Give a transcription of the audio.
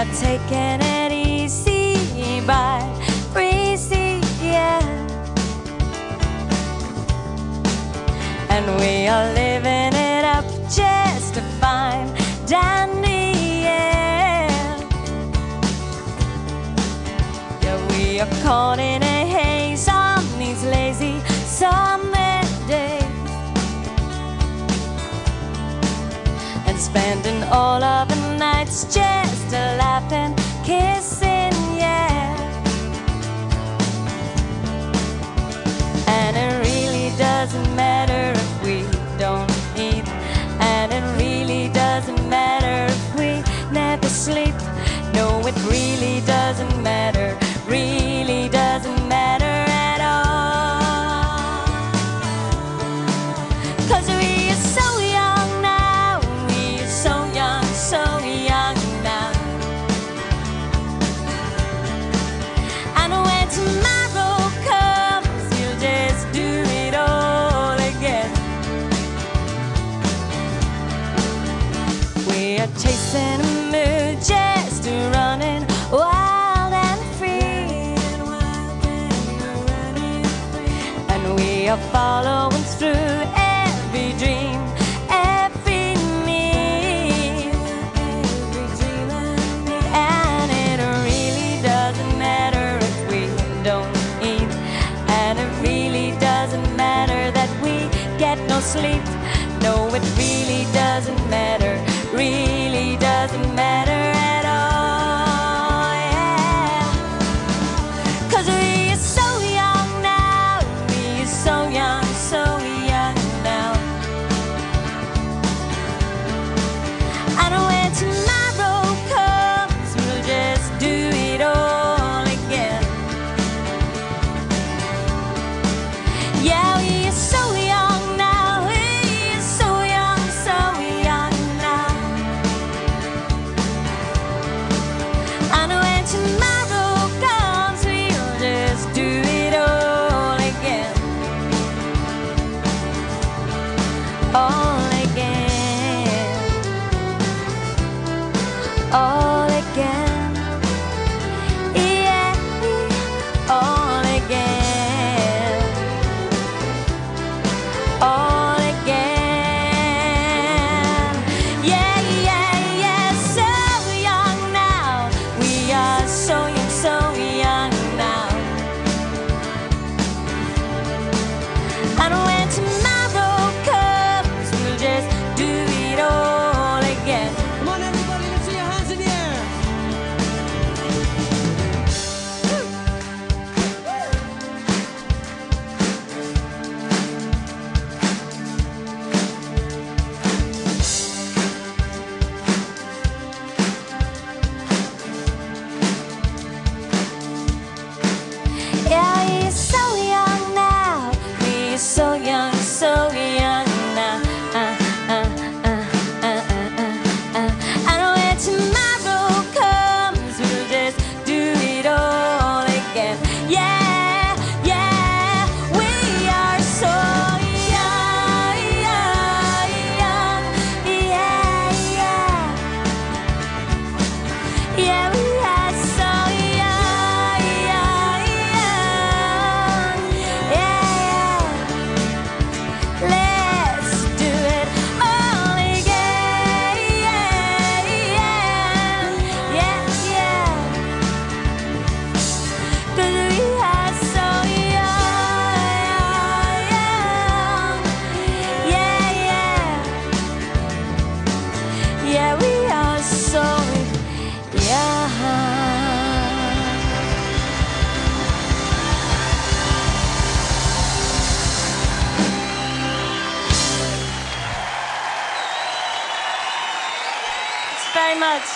are taking it easy by breezy, yeah. And we are living it up just to find dandy, yeah. Yeah, we are caught in a haze on these lazy summer days, and spending all of the nights just laughing, kissing, yeah. And it really doesn't matter if we don't eat, and it really doesn't matter if we never sleep. No, it really doesn't matter, really doesn't matter at all. 'Cause we are so young now, we are so young, so young now. And when tomorrow comes, we'll just do it all again. We are chasing a mood, just running wild and free, and we are following through every dream, every need, and it really doesn't matter if we don't eat, and it really doesn't matter that we get no sleep. No, it really doesn't matter, really doesn't matter at all, yeah. 'Cause we are so young now, we are so young, so young now. And when tomorrow comes, we'll just do it all again. Yeah, we are so young now, we are so young, so young now. And when tomorrow comes, we'll just do it all again. All again. All again. Yeah, all again. All again. Yeah, yeah, yeah. So young now. We are so young, so young now. And when tomorrow comes, we'll just do it all again. Come on, everybody, let's see your hands in the air. Yeah, we're so young now. We're so young, so young now. And when tomorrow comes, we'll just do it all again. Yeah, yeah, we are so young, young, young. Yeah, yeah. Yeah, we are so young, young, young. Yeah, let's do it all again. Yeah, yeah, yeah. 'Cause we are so young, young. Yeah, yeah. Yeah, we are so young. Thanks very much.